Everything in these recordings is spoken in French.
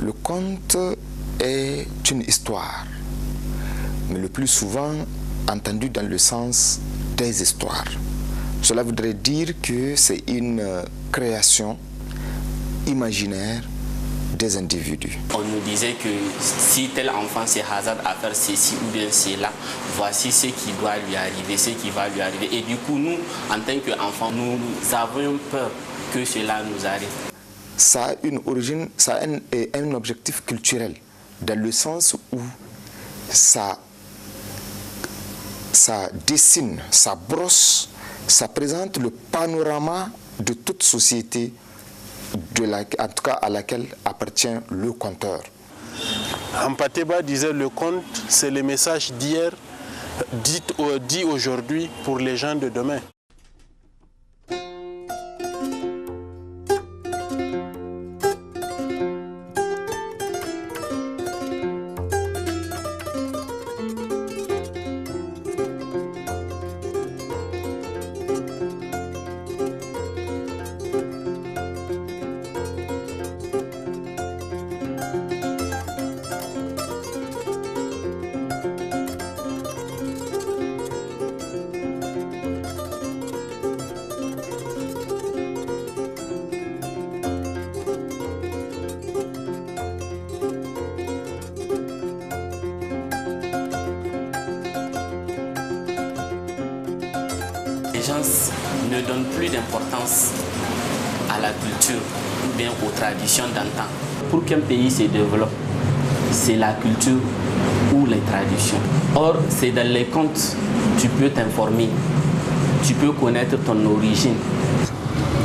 Le conte est une histoire, mais le plus souvent entendu dans le sens des histoires. Cela voudrait dire que c'est une création imaginaire des individus. On nous disait que si tel enfant se hasarde à faire ceci ou bien cela, voici ce qui doit lui arriver, ce qui va lui arriver. Et du coup, nous, en tant qu'enfants, nous avons peur que cela nous arrive. Ça a une origine, ça a un objectif culturel, dans le sens où ça dessine, ça brosse, ça présente le panorama de toute société, en tout cas à laquelle appartient le conteur. Ampateba disait le conte, c'est le message d'hier, dit aujourd'hui pour les gens de demain. Les gens ne donnent plus d'importance à la culture ou bien aux traditions d'antan. Pour qu'un pays se développe, c'est la culture ou les traditions. Or, c'est dans les contes que tu peux t'informer, tu peux connaître ton origine.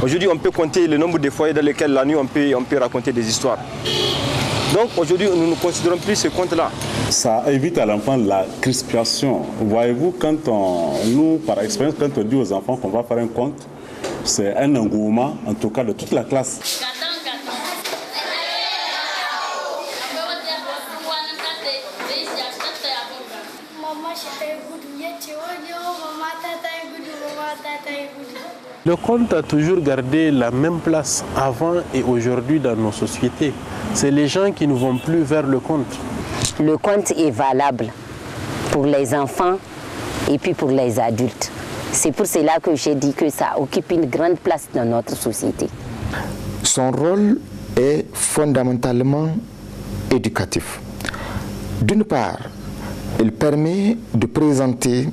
Aujourd'hui, on peut compter le nombre de foyers dans lesquels la nuit on peut raconter des histoires. Donc aujourd'hui, nous ne considérons plus ce conte-là. Ça évite à l'enfant la crispation. Voyez-vous, nous, par expérience, quand on dit aux enfants qu'on va faire un conte, c'est un engouement, en tout cas de toute la classe. Le conte a toujours gardé la même place avant et aujourd'hui dans nos sociétés. C'est les gens qui ne vont plus vers le conte. Le conte est valable pour les enfants et puis pour les adultes. C'est pour cela que j'ai dit que ça occupe une grande place dans notre société. Son rôle est fondamentalement éducatif. D'une part, il permet de présenter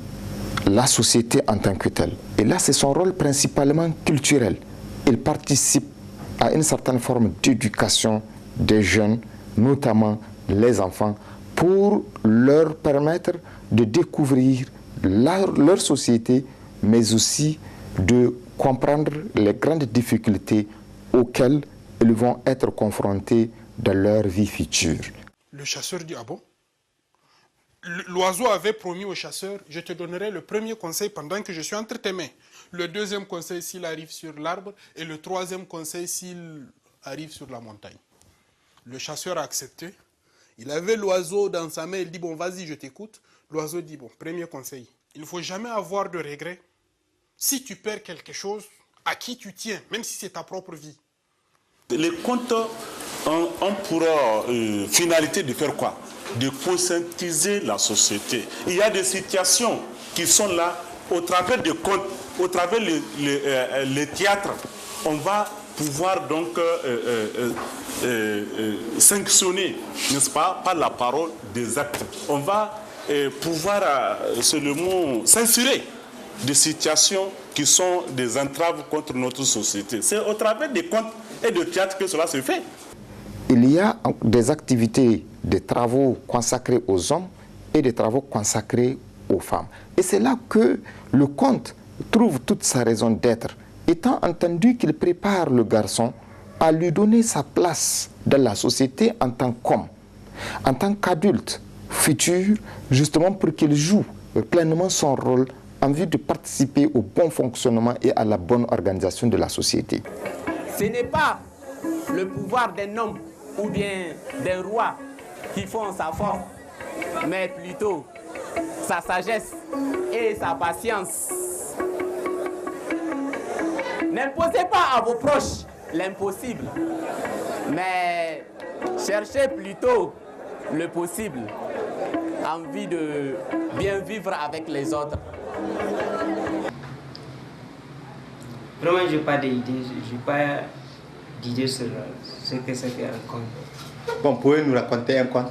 la société en tant que telle. Et là, c'est son rôle principalement culturel. Il participe à une certaine forme d'éducation des jeunes, notamment les enfants, pour leur permettre de découvrir leur société, mais aussi de comprendre les grandes difficultés auxquelles ils vont être confrontés dans leur vie future. Le chasseur dit, ah bon? L'oiseau avait promis au chasseur, je te donnerai le premier conseil pendant que je suis entre tes mains. Le deuxième conseil s'il arrive sur l'arbre et le troisième conseil s'il arrive sur la montagne. Le chasseur a accepté. Il avait l'oiseau dans sa main, il dit, bon, vas-y, je t'écoute. L'oiseau dit, bon, premier conseil, il ne faut jamais avoir de regrets. Si tu perds quelque chose, à qui tu tiens, même si c'est ta propre vie. Les contes ont pour finalité de faire quoi? De conscientiser la société. Il y a des situations qui sont là, au travers des contes, au travers les théâtres, on va pouvoir donc sanctionner, n'est-ce pas, par la parole des actes. On va pouvoir, c'est le mot, censurer des situations qui sont des entraves contre notre société. C'est au travers des contes et de théâtre que cela se fait. Il y a des activités, des travaux consacrés aux hommes et des travaux consacrés aux femmes. Et c'est là que le conte trouve toute sa raison d'être, étant entendu qu'il prépare le garçon à lui donner sa place dans la société en tant qu'homme, en tant qu'adulte futur, justement pour qu'il joue pleinement son rôle en vue de participer au bon fonctionnement et à la bonne organisation de la société. Ce n'est pas le pouvoir d'un homme ou bien d'un roi qui font sa force, mais plutôt sa sagesse et sa patience. N'imposez pas à vos proches l'impossible, mais chercher plutôt le possible, envie de bien vivre avec les autres. Vraiment, je n'ai pas d'idée sur ce que c'est qu'un conte. Bon, pouvez-vous nous raconter un conte?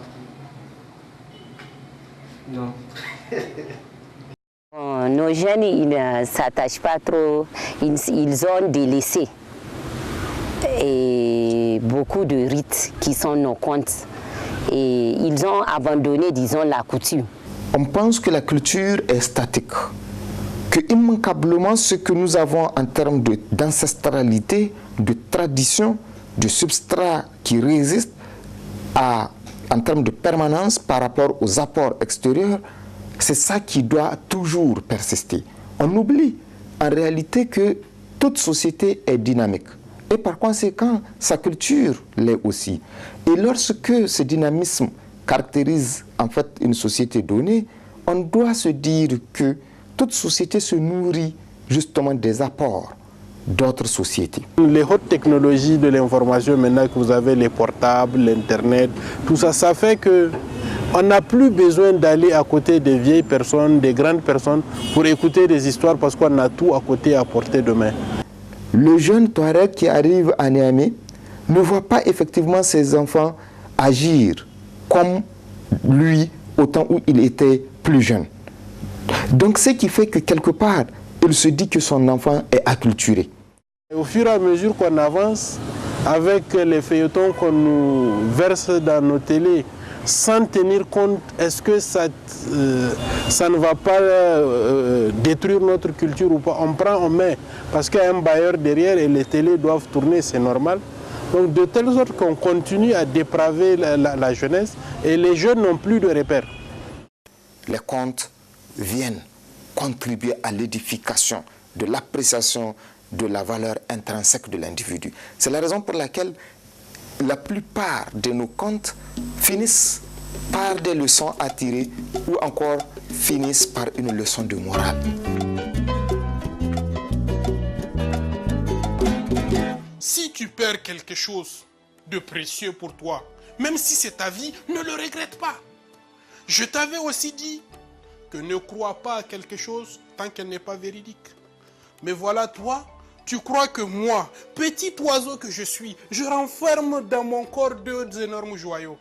Non. Nos jeunes, ils ne s'attachent pas trop, ils ont délaissé et beaucoup de rites qui sont nos contes. Et ils ont abandonné, disons, la coutume. On pense que la culture est statique, que immanquablement ce que nous avons en termes d'ancestralité, de tradition, de substrat qui résiste en termes de permanence par rapport aux apports extérieurs, c'est ça qui doit toujours persister. On oublie en réalité que toute société est dynamique. Et par conséquent, sa culture l'est aussi. Et lorsque ce dynamisme caractérise en fait une société donnée, on doit se dire que toute société se nourrit justement des apports d'autres sociétés. Les hautes technologies de l'information, maintenant que vous avez les portables, l'Internet, tout ça, ça fait que on n'a plus besoin d'aller à côté des vieilles personnes, des grandes personnes pour écouter des histoires parce qu'on a tout à côté à portée de main. Le jeune Touareg qui arrive à Niamey ne voit pas effectivement ses enfants agir comme lui au temps où il était plus jeune. Donc ce qui fait que quelque part, il se dit que son enfant est acculturé. Et au fur et à mesure qu'on avance, avec les feuilletons qu'on nous verse dans nos télés, sans tenir compte, est-ce que ça ne va pas détruire notre culture ou pas? On prend, on met, parce qu'il y a un bailleur derrière et les télés doivent tourner, c'est normal. Donc de telle sorte qu'on continue à dépraver la jeunesse et les jeunes n'ont plus de repères. Les contes viennent contribuer à l'édification de l'appréciation de la valeur intrinsèque de l'individu. C'est la raison pour laquelle la plupart de nos contes finissent par des leçons à tirer ou encore finissent par une leçon de morale. Si tu perds quelque chose de précieux pour toi, même si c'est ta vie, ne le regrette pas. Je t'avais aussi dit que ne crois pas à quelque chose tant qu'elle n'est pas véridique. Mais voilà toi, tu crois que moi, petit oiseau que je suis, je renferme dans mon corps deux énormes joyaux.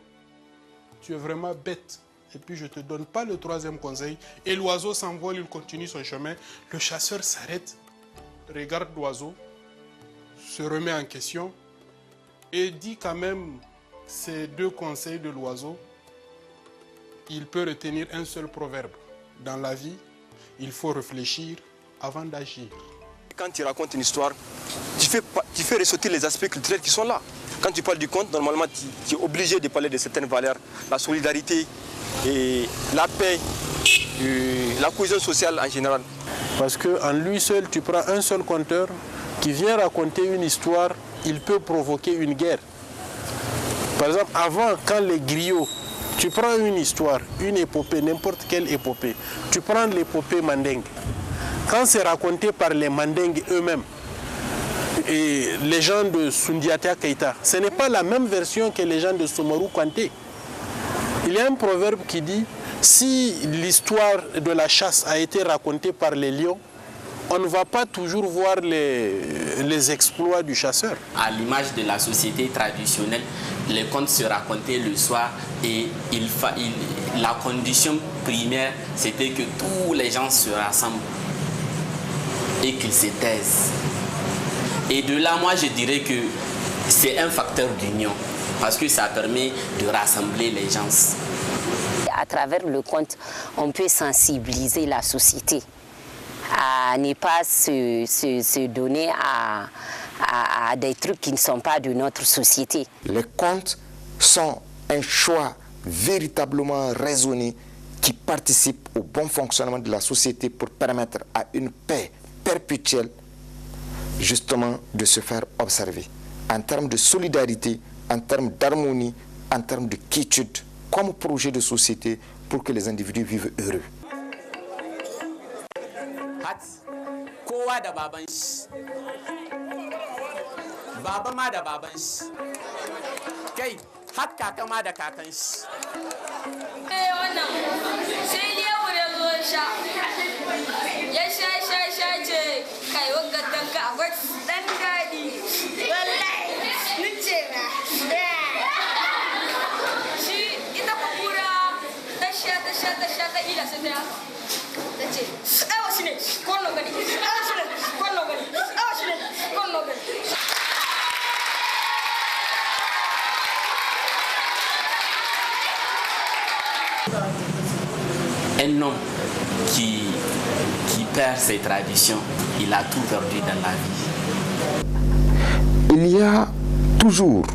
Tu es vraiment bête. Et puis je ne te donne pas le troisième conseil. Et l'oiseau s'envole, il continue son chemin. Le chasseur s'arrête, regarde l'oiseau, se remet en question et dit quand même ces deux conseils de l'oiseau. Il peut retenir un seul proverbe. Dans la vie, il faut réfléchir avant d'agir. Quand tu racontes une histoire, tu fais ressortir les aspects culturels qui sont là. Quand tu parles du conte, normalement, tu es obligé de parler de certaines valeurs, la solidarité, et la paix, la cohésion sociale en général. Parce qu'en lui seul, tu prends un seul conteur qui vient raconter une histoire, il peut provoquer une guerre. Par exemple, avant, quand les griots, tu prends une histoire, une épopée, n'importe quelle épopée, tu prends l'épopée mandingue. Quand c'est raconté par les mandingues eux-mêmes, et les gens de Sundiata Keita, ce n'est pas la même version que les gens de Soumarou Kanté. Il y a un proverbe qui dit, si l'histoire de la chasse a été racontée par les lions, on ne va pas toujours voir les exploits du chasseur. À l'image de la société traditionnelle, les contes se racontaient le soir et la condition primaire, c'était que tous les gens se rassemblent et qu'ils se taisent. Et de là, moi, je dirais que c'est un facteur d'union parce que ça permet de rassembler les gens. À travers le conte, on peut sensibiliser la société à ne pas se donner à des trucs qui ne sont pas de notre société. Les contes sont un choix véritablement raisonné qui participe au bon fonctionnement de la société pour permettre à une paix perpétuelle justement de se faire observer en termes de solidarité, en termes d'harmonie, en termes de quiétude comme projet de société pour que les individus vivent heureux. Kowa da baban shi, baba ma da baban shi. Kai, har kaka ma da kakan shi. Wannan sai lewu da zo sha ya sha ce kai wagga tanka akwai dan daɗi wallahi nice ba shi ita kura ta sha ta ila sai ta ce awa shi ne kollo gani awa shi ne kollo gani awa shi ne kollo gani. Un homme qui perd ses traditions, il a tout perdu dans la vie. Il y a toujours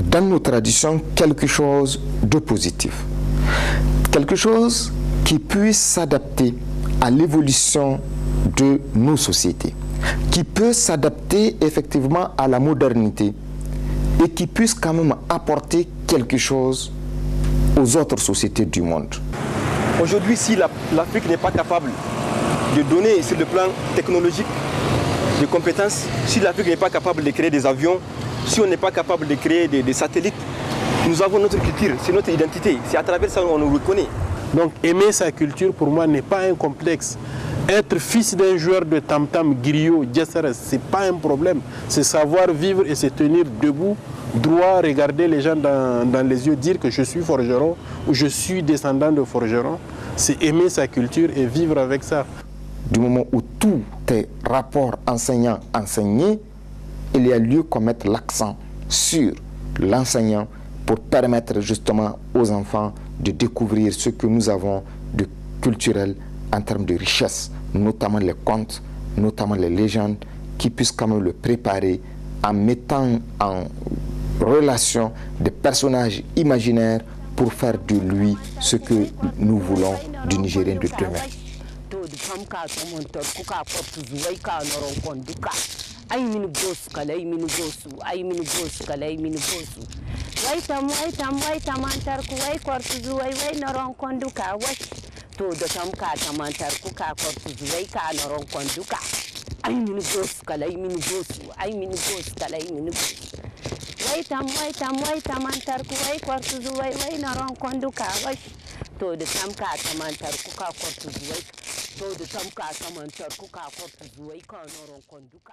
dans nos traditions quelque chose de positif. Quelque chose qui puisse s'adapter à l'évolution de nos sociétés, qui peut s'adapter effectivement à la modernité et qui puisse quand même apporter quelque chose aux autres sociétés du monde. Aujourd'hui, si l'Afrique n'est pas capable de donner sur le plan technologique des compétences, si l'Afrique n'est pas capable de créer des avions, si on n'est pas capable de créer des satellites, nous avons notre culture, c'est notre identité, c'est à travers ça qu'on nous reconnaît. Donc aimer sa culture pour moi n'est pas un complexe. Être fils d'un joueur de tam-tam, griot, djessara, ce n'est pas un problème. C'est savoir vivre et se tenir debout, droit, regarder les gens dans les yeux, dire que je suis forgeron ou je suis descendant de forgeron. C'est aimer sa culture et vivre avec ça. Du moment où tout est rapport enseignant-enseigné, il y a lieu qu'on mette l'accent sur l'enseignant pour permettre justement aux enfants de découvrir ce que nous avons de culturel en termes de richesse, notamment les contes, notamment les légendes, qui puissent quand même le préparer en mettant en relation des personnages imaginaires pour faire de lui ce que nous voulons du Nigérien de demain. To da tamka tamantar kuka kwartu zuwai ka noron konduka ai min gos kalai min gosu ai min gos kalai min gos wai tamantar ku wai kwartu zuwai wai noron konduka wai to da tamka tamantar kuka kwartu zuwai to da tamka tamantar kuka kwartu zuwai ka noron konduka.